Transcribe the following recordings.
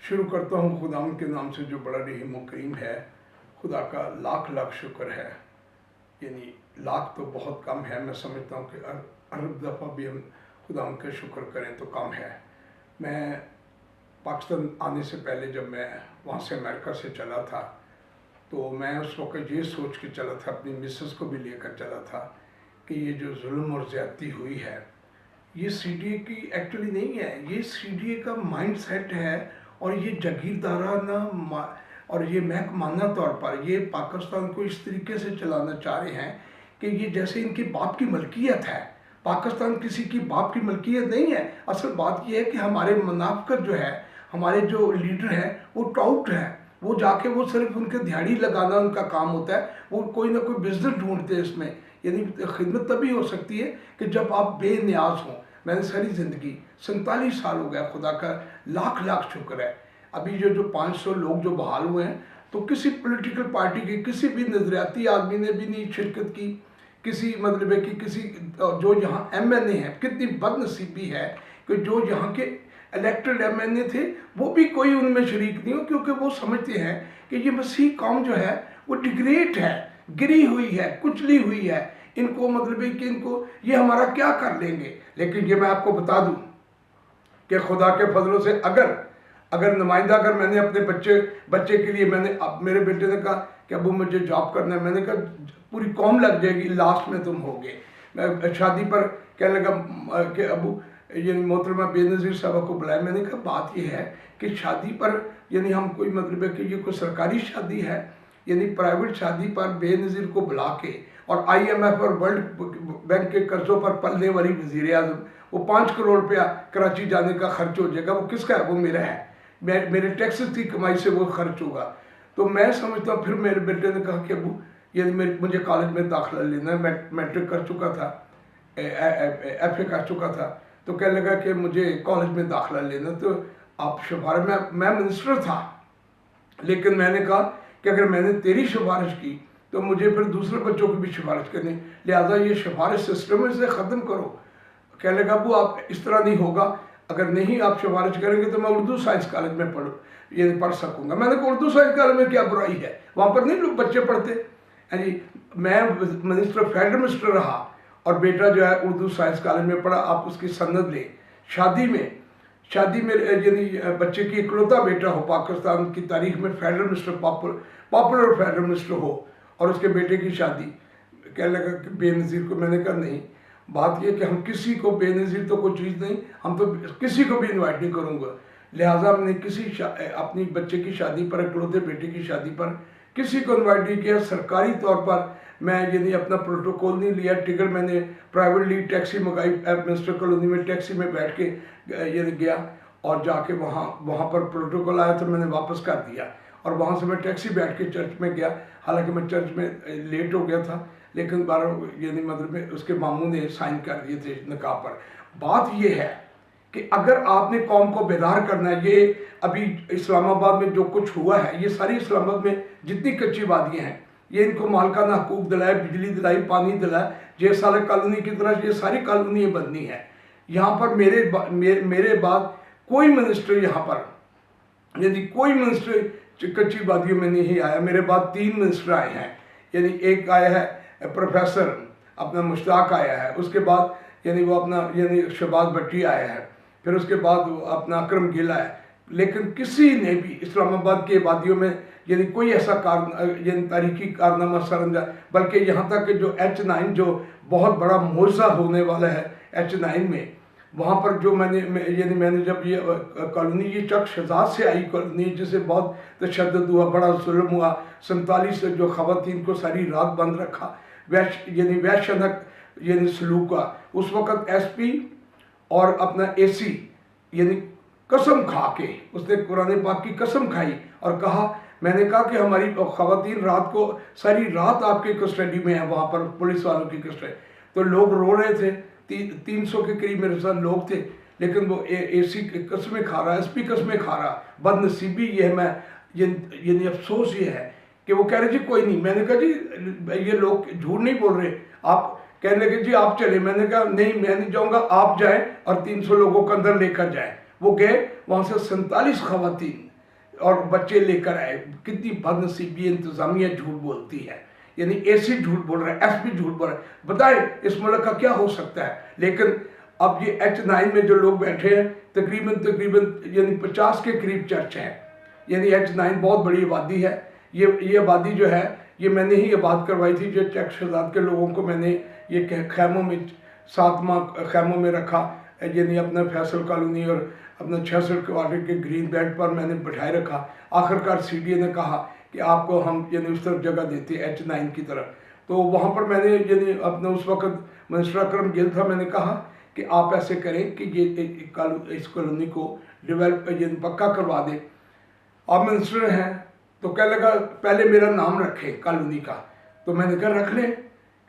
शुरू करता हूँ खुदावंद के नाम से जो बड़ा रहीम व करीम है। खुदा का लाख लाख शुक्र है। यानी लाख तो बहुत कम है, मैं समझता हूँ कि अरब दफ़ा भी हम खुदावंद का शुक्र करें तो कम है। मैं पाकिस्तान आने से पहले जब मैं वहाँ से अमेरिका से चला था तो मैं उस वक्त ये सोच के चला था, अपनी मिसेस को भी लेकर चला था कि ये जो जुल्म और ज़्यादती हुई है ये सीडीए की एक्चुअली नहीं है, ये सीडीए का माइंड सेट है। और ये जागीरदाराना और ये महकमाना तौर पर ये पाकिस्तान को इस तरीके से चलाना चाह रहे हैं कि ये जैसे इनके बाप की मलकियत है। पाकिस्तान किसी की बाप की मलकियत नहीं है। असल बात यह है कि हमारे मुनाफिकत जो है, हमारे जो लीडर हैं वो टाउट है, वो जाके वो सिर्फ उनके दिहाड़ी लगाना उनका काम होता है। वो कोई ना कोई बिजनेस ढूंढते हैं इसमें। यानी खिदमत तभी हो सकती है कि जब आप बेनियाज हों। मैंने सारी ज़िंदगी 47 साल हो गया, खुदा का लाख लाख शुक्र है। अभी जो 500 लोग जो बहाल हुए हैं तो किसी पॉलिटिकल पार्टी के किसी भी नजरियाती आदमी ने भी नहीं शिरकत की। किसी मतलब है कि किसी जो यहाँ एमएनए है, कितनी बदनसीबी है कि जो यहाँ के इलेक्टेड एमएनए थे वो भी कोई उनमें शरीक नहीं हो, क्योंकि वो समझते हैं कि ये मसीह कौम जो है वो डिग्रेड है, गिरी हुई है, कुचली हुई है। इनको मतलब है कि इनको ये हमारा क्या कर लेंगे। लेकिन ये मैं आपको बता दूं कि खुदा के फजलों से अगर नुमाइंदा अगर मैंने अपने बच्चे के लिए मैंने अब मेरे बेटे ने कहा कि अबू मुझे जॉब करना है, मैंने कहा पूरी कौम लग जाएगी, लास्ट में तुम होगे। मैं शादी पर कहने लगा कि अबू यानी मोहतरमा बेनज़ीर साहब को बुलाया। मैंने कहा बात यह है कि शादी पर यानी हम कोई मतलब है कि ये कोई सरकारी शादी है, यानी प्राइवेट शादी पर बेनज़ीर को बुला के और IMF और वर्ल्ड बैंक के कर्जों पर पलने वाली वज़ीर आज़म, वो 5 करोड़ रुपया कराची जाने का खर्च हो जाएगा। वो किसका है? वो मेरा है, मेरे टैक्सेस की कमाई से वो खर्च होगा। तो मैं समझता हूँ, फिर मेरे बेटे ने कहा कि अबू ये मुझे कॉलेज में दाखिला लेना है, मैं मैट्रिक कर चुका था, FA कर चुका था, तो कहने लगा कि मुझे कॉलेज में दाखिला लेना। तो आप सिफारिश, मैं मिनिस्टर था, लेकिन मैंने कहा कि अगर मैंने तेरी सिफारिश की तो मुझे फिर दूसरे बच्चों की भी सिफारिश करनी, लिहाजा ये सिफारिश सिस्टम है, इसे ख़त्म करो। कहने लगा अबू आप इस तरह नहीं होगा, अगर नहीं आप सिफारिश करेंगे तो मैं उर्दू साइंस कॉलेज में पढ़ सकूँगा। मैंने कहा उर्दू साइंस कॉलेज में क्या बुराई है, वहाँ पर नहीं लोग बच्चे पढ़ते हैं जी। मैं मिनिस्टर फेडरल मिनिस्टर रहा और बेटा जो है उर्दू साइंस कॉलेज में पढ़ा। आप उसकी सनद लें। शादी में यानी बच्चे की इकलौता बेटा हो पाकिस्तान की तारीख में federal minister, popular federal minister हो, और उसके बेटे की शादी कहने लगा कि बेनज़ीर को। मैंने कहा नहीं, बात यह कि हम किसी को बेनज़ीर तो कोई चीज़ नहीं, हम तो किसी को भी इनवाइट नहीं करूँगा। लिहाजा हमने अपनी बच्चे की शादी पर, इकलौते बेटे की शादी पर किसी को इन्वाइट नहीं किया। सरकारी तौर पर मैं यानी अपना प्रोटोकॉल नहीं लिया, टिकट मैंने प्राइवेटली टैक्सी मंगाई, मिनिस्टर कॉलोनी में टैक्सी में बैठ के यानी गया और जाके वहाँ पर प्रोटोकॉल आया तो मैंने वापस कर दिया और वहाँ से मैं टैक्सी बैठ के चर्च में गया। हालांकि मैं चर्च में लेट हो गया था, लेकिन 12 यानी मतलब में उसके मामू ने साइन कर दिए थे निकाह पर। बात यह है कि अगर आपने कौम को बेदार करना है, ये अभी इस्लामाबाद में जो कुछ हुआ है, ये सारी इस्लामाबाद में जितनी कच्ची वादियाँ हैं, ये इनको मालकाना हकूक दिलाए, बिजली दिलाई, पानी दिलाए, ये सारे कॉलोनी की तरह ये सारी कॉलोनियाँ बननी है। यहाँ पर मेरे बाद कोई मिनिस्टर यहाँ पर यदि कोई मिनिस्टर कच्ची वादियों में नहीं आया। मेरे बाद 3 मिनिस्टर आए हैं, यानी एक आया है प्रोफेसर अपना मुश्ताक आया है, उसके बाद यानी वो अपना यानी शहबाज भट्टी आया है, फिर उसके बाद अपना अकरम गिल है। लेकिन किसी ने भी इस्लामाबाद के वादियों में यानी कोई ऐसा यानी तारीखी कारनामा सर अंजाम, बल्कि यहाँ तक कि जो H9 जो बहुत बड़ा मुआवजा होने वाला है H9 में, वहाँ पर जो मैंने जब ये कॉलोनी ये चक शहजाद से आई कॉलोनी, जिसे बहुत तशद्दुद हुआ, बड़ा जुल्म हुआ, 47 जो ख़वातीन को सारी रात बंद रखा, वैश्यनक यानी सलूक का, उस वक़्त SP और अपना AC यानी कसम खा के उसने कुरान पाक की कसम खाई और कहा, मैंने कहा कि हमारी ख़वातीन रात को सारी रात आपके कस्टडी में है, वहाँ पर पुलिस वालों की कस्टडी। तो लोग रो रहे थे, 300 के करीब मेरे साथ लोग थे, लेकिन वो AC कस्में खा रहा, SP कस्में खा रहा। बदनसीबी ये है, मैं यानी अफसोस ये है कि वो कह रहे जी कोई नहीं। मैंने कहा जी ये लोग झूठ नहीं बोल रहे, आप कहने लगे जी आप चले। मैंने कहा नहीं, मैं नहीं जाऊँगा, आप जाएँ और 300 लोगों को अंदर लेकर जाएँ। वो गए, वहाँ से 47 ख़वातीन और बच्चे लेकर आए। कितनी बदनसीबी इंतजामिया झूठ बोलती है, यानी एसी झूठ बोल रहा है, एसपी झूठ बोल रहा है। बताए इस मुल्क का क्या हो सकता है। लेकिन अब ये H9 में जो लोग बैठे हैं तकरीबन यानी 50 के करीब चर्च हैं। यानी H9 बहुत बड़ी आबादी है। ये आबादी जो है ये मैंने ही आबाद करवाई थी। जो चेक शहजाद के लोगों को मैंने ये खैमों में 7 माह खैमों में रखा, यानी अपना फैसल कॉलोनी और अपना 66 क्वार्टर के ग्रीन बेल्ट पर मैंने बैठाए रखा। आखिरकार CDA ने कहा कि आपको हम यानी उस तरफ जगह देते हैं H9 की तरफ। तो वहाँ पर मैंने यानी अपने उस वक्त मिनिस्टर अकरम गिल था, मैंने कहा कि आप ऐसे करें कि ये इस कॉलोनी को डेवलप यानी पक्का करवा दें। आप मिनिस्टर हैं तो क्या लगा पहले मेरा नाम रखें कॉलोनी का। तो मैंने कहा रख लें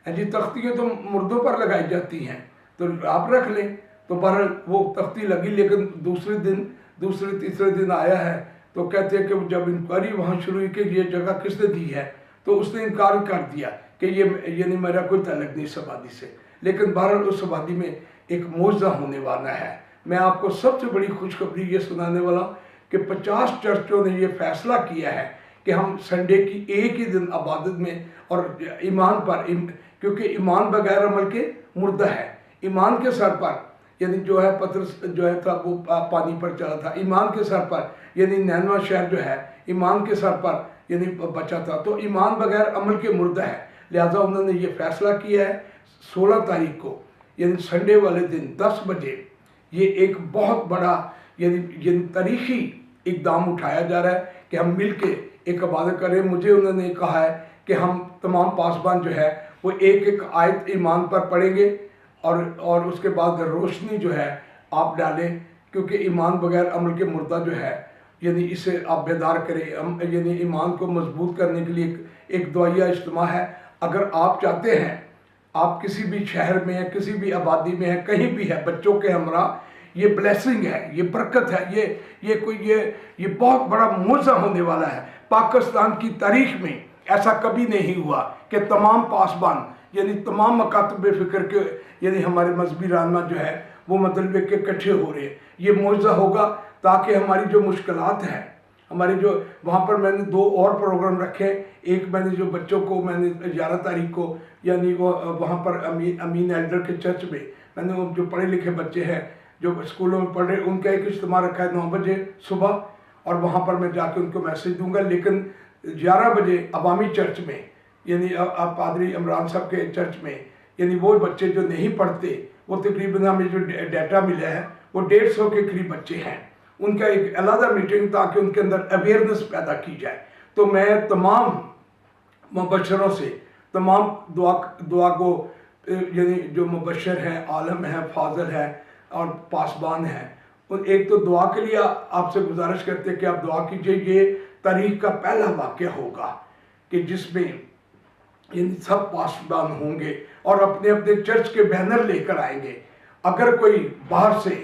जी, तख्तियाँ तो मुर्दों पर लगाई जाती हैं तो आप रख लें। तो बहरहाल वो तख्ती लगी, लेकिन दूसरे तीसरे दिन आया है तो कहते हैं कि जब इंक्वायरी वहाँ शुरू हुई कि ये जगह किसने दी है, तो उसने इनकार कर दिया कि ये यानी मेरा कोई ताल्लुक नहीं इस आबादी से। लेकिन बहरहाल उस आबादी में एक मौजज़ा होने वाला है। मैं आपको सबसे बड़ी खुशखबरी ये सुनाने वाला कि 50 चर्चों ने ये फैसला किया है कि हम संडे की एक ही दिन इबादत में और ईमान पर, क्योंकि ईमान बगैर अमल के मुर्दा है। ईमान के सर पर यानी जो है पत्थर जो है था वो पानी पर चला था। ईमान के सर पर यानी नैनवा शहर जो है ईमान के सर पर यानी बचा था। तो ईमान बगैर अमल के मुर्दा है। लिहाजा उन्होंने ये फैसला किया है 16 तारीख को यानी संडे वाले दिन 10 बजे ये एक बहुत बड़ा यानी तारीखी इकदाम उठाया जा रहा है कि हम मिल के एक इबादत करें। मुझे उन्होंने कहा है कि हम तमाम पासबान जो है वो एक एक आयत ईमान पर पढ़ेंगे और उसके बाद रोशनी जो है आप डालें, क्योंकि ईमान बगैर अमल के मुर्दा जो है यानी इसे आप बेदार करें। यानी ईमान को मजबूत करने के लिए एक दुआया इज्तिमा है। अगर आप चाहते हैं, आप किसी भी शहर में है, किसी भी आबादी में है, कहीं भी है, बच्चों के हमरा, ये ब्लेसिंग है, ये बरकत है, ये बहुत बड़ा मौज़ा होने वाला है। पाकिस्तान की तारीख में ऐसा कभी नहीं हुआ कि तमाम पासबान यानी तमाम मकातब फ़िक्र के यानी हमारे मजहबी रहनुमा जो है वो मतलब के इकट्ठे हो रहे हैं। ये मौज़ा होगा ताकि हमारी जो मुश्किलात हैं, हमारे जो वहाँ पर मैंने 2 और प्रोग्राम रखे। एक मैंने जो बच्चों को मैंने 11 तारीख को यानी वो वहाँ पर अमीन एल्डर के चर्च में मैंने वो जो पढ़े लिखे बच्चे हैं जो स्कूलों में पढ़ रहे उनका एक इज्तिमा रखा है 9 बजे सुबह, और वहाँ पर मैं जाके उनको मैसेज दूंगा। लेकिन 11 बजे अवामी चर्च में यानी पादरी इमरान साहब के चर्च में यानी वो बच्चे जो नहीं पढ़ते, वो तकरीबन हमें जो डाटा मिला है वो 150 के करीब बच्चे हैं, उनका एक अलग मीटिंग ताकि उनके अंदर अवेयरनेस पैदा की जाए। तो मैं तमाम मुबशरों से तमाम दुआ को यानी जो मुबशर हैं, आलम हैं, फाजल हैं और पासबान हैं, और एक तो दुआ के लिए आपसे गुजारिश करते हैं कि आप दुआ कीजिए। ये तारीख का पहला वाक़या होगा कि जिसमें इन सब पासबान होंगे और अपने अपने चर्च के बैनर लेकर आएंगे। अगर कोई बाहर से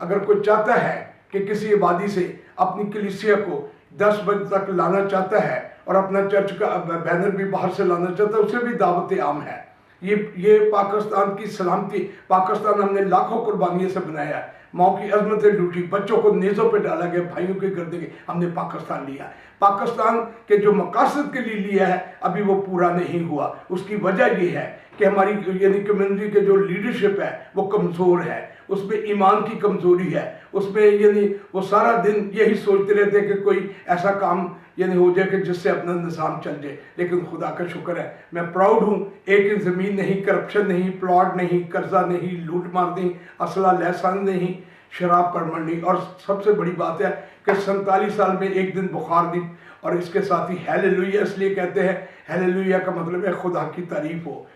अगर कोई चाहता है कि किसी आबादी से अपनी कलीसिया को 10 बजे तक लाना चाहता है और अपना चर्च का बैनर भी बाहर से लाना चाहता है, उसे भी दावत आम है। ये पाकिस्तान की सलामती, पाकिस्तान हमने लाखों कुर्बानियों से बनाया है। माँ की अजमतें लूटी, बच्चों को नेज़ों पे डाला गया, भाइयों के गर्दे के हमने पाकिस्तान लिया। पाकिस्तान के जो मकासद के लिए लिया है अभी वो पूरा नहीं हुआ। उसकी वजह ये है कि हमारी यानी कम्युनिटी के जो लीडरशिप है वो कमज़ोर है, उसमें ईमान की कमज़ोरी है, उसमें यानी वो सारा दिन यही सोचते रहते हैं कि कोई ऐसा काम यानी हो जाए कि जिससे अपना निज़ाम चल जाए। लेकिन खुदा का शुक्र है, मैं प्राउड हूँ, एक ज़मीन नहीं, करप्शन नहीं, प्लॉट नहीं, कर्जा नहीं, लूट मार नहीं, असला लहसन नहीं, शराब परमण नहीं, और सबसे बड़ी बात है कि 47 साल में एक दिन बुखार नहीं। और इसके साथ ही हालेलुया इसलिए कहते हैं, हालेलुया का मतलब है खुदा की तारीफ़ हो।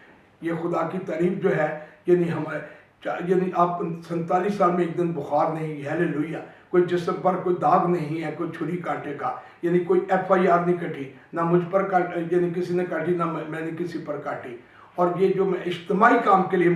ये खुदा की तारीफ़ जो है यानी हमारे यानी आप 47 साल में एक दिन बुखार नहीं, हालेलुया। कोई जिस्म पर कोई दाग नहीं है, कोई छुरी कांटे का, यानी कोई FIR नहीं कटी, ना मुझ पर यानी किसी ने काटी, ना मैंने किसी पर काटी। और ये जो मैं इज्तिमाई काम के लिए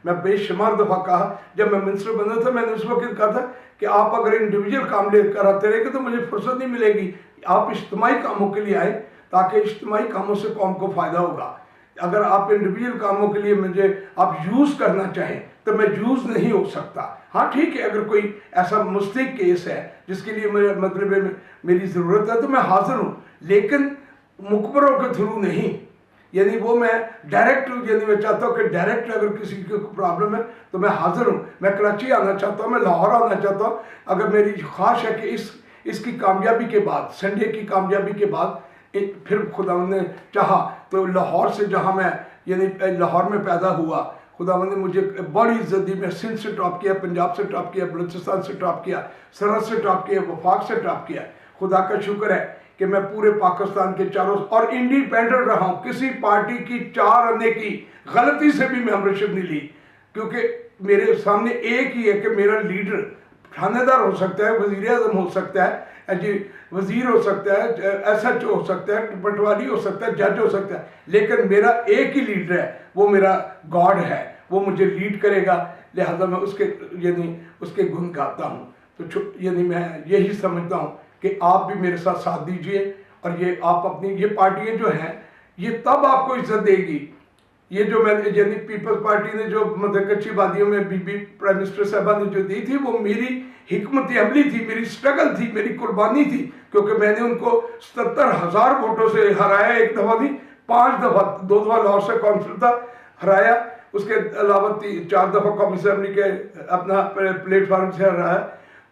मैं बेशुमार दफ़ा कहा, जब मैं मिनिस्टर बना था मैंने उस वक्त कहा था कि आप अगर इंडिविजुअल काम लेकर आते रहेंगे तो मुझे फुर्सत नहीं मिलेगी। आप इज्तिमाई कामों के लिए आए ताकि इज्तिमाई कामों से कौम को फ़ायदा होगा। अगर आप इंडिविजुअल कामों के लिए मुझे आप यूज़ करना चाहें तो मैं यूज़ नहीं हो सकता। हाँ ठीक है, अगर कोई ऐसा मुस्तहिक केस है जिसके लिए मेरे मतलब मेरी ज़रूरत है तो मैं हाजिर हूँ, लेकिन मुखबरों के थ्रू नहीं। यानी वो मैं डायरेक्ट, यानी मैं चाहता हूँ कि डायरेक्ट अगर किसी को प्रॉब्लम है तो मैं हाजिर हूँ। मैं कराची आना चाहता हूँ, मैं लाहौर आना चाहता हूँ। अगर मेरी ख्वाहिश है कि इसकी कामयाबी के बाद, संडे की कामयाबी के बाद फिर खुदा ने चाहा तो लाहौर से, जहाँ मैं यानी लाहौर में पैदा हुआ, खुदा ने मुझे बड़ी इज्जत दी। मैं सिंध से टॉप किया, पंजाब से टॉप किया, बलूचिस्तान से टॉप किया, सरहद से टॉप किया, वफाक से टॉप किया। खुदा का शुक्र है कि मैं पूरे पाकिस्तान के चारों और इंडिपेंडेंट रहा हूँ। किसी पार्टी की 4 आने की गलती से भी मेंबरशिप नहीं ली, क्योंकि मेरे सामने एक ही है कि मेरा लीडर थानेदार हो सकता है, वजीर आजम हो सकता है, जी वजीर हो सकता है, SHO हो सकता है, पटवारी हो सकता है, जज हो सकता है, लेकिन मेरा एक ही लीडर है, वो मेरा गॉड है, वो मुझे लीड करेगा। लिहाजा मैं उसके यानी उसके गुण गाता हूँ। तो यानी मैं यही समझता हूँ कि आप भी मेरे साथ साथ दीजिए, और ये आप अपनी ये पार्टियाँ जो हैं ये तब आपको इज्जत देगी। ये जो मैं यानी पीपल्स पार्टी ने जो मतलब कच्ची वादियों में बीबी प्राइम मिनिस्टर साहबा ने जो दी थी, वो मेरी हिकमत अमली थी, मेरी स्ट्रगल थी, मेरी कुर्बानी थी, क्योंकि मैंने उनको 77,000 वोटों से हराया। एक दफ़ा नहीं, 5 दफ़ा, 2 दफ़ा लाहौर से काउंसिल था, हराया। उसके अलावा 4 दफ़ा कौमी असेंबली के अपना प्लेटफार्म से हराया।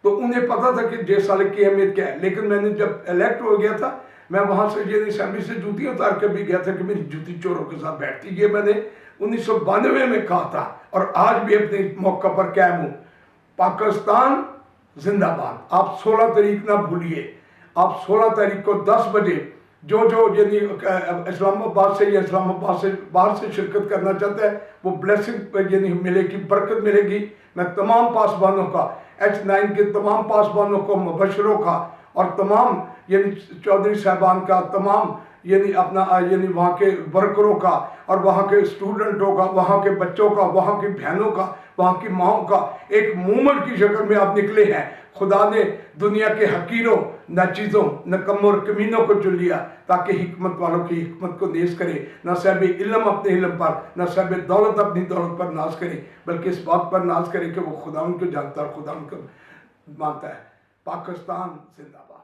तो उन्हें पता था कि जे साल की अहमियत क्या है। लेकिन मैंने जब इलेक्ट हो गया था, मैं वहाँ से ये असेंबली से जूती उतार कर भी गया था कि मेरी जूती चोरों के साथ बैठती। ये मैंने 1992 में कहा था, और आज भी अपने मौका पर कायम हूँ। पाकिस्तान जिंदाबाद। आप 16 तारीख ना भूलिए, आप 16 तारीख को 10 बजे जो यानी इस्लामाबाद से या इस्लामाबाद से बाहर से शिरकत करना चाहता है, वो ब्लेसिंग यानी मिलेगी, बरकत मिलेगी। मैं तमाम पासबानों का, H9 के तमाम पासबानों को, मुबशरों का, और तमाम यानी चौधरी साहबान का, तमाम यानी अपना यानी वहाँ के वर्करों का, और वहाँ के स्टूडेंटों का, वहाँ के बच्चों का, वहाँ की बहनों का, वहाँ की माओं का एक मूवमेंट की शक्ल में आप निकले हैं। खुदा ने दुनिया के हकीरों, नाचीज़ों, नकम्मों और कमीनों को चुन लिया ताकि हिकमत वालों की हिकमत को नेज़ करे। ना साहब इल्म अपने इल्म पर, ना साहब दौलत अपनी दौलत पर नाज करे, बल्कि इस बात पर नाज करे कि वो खुदा उनको जानता है और खुदा उनको मानता है। पाकिस्तान जिंदाबाद।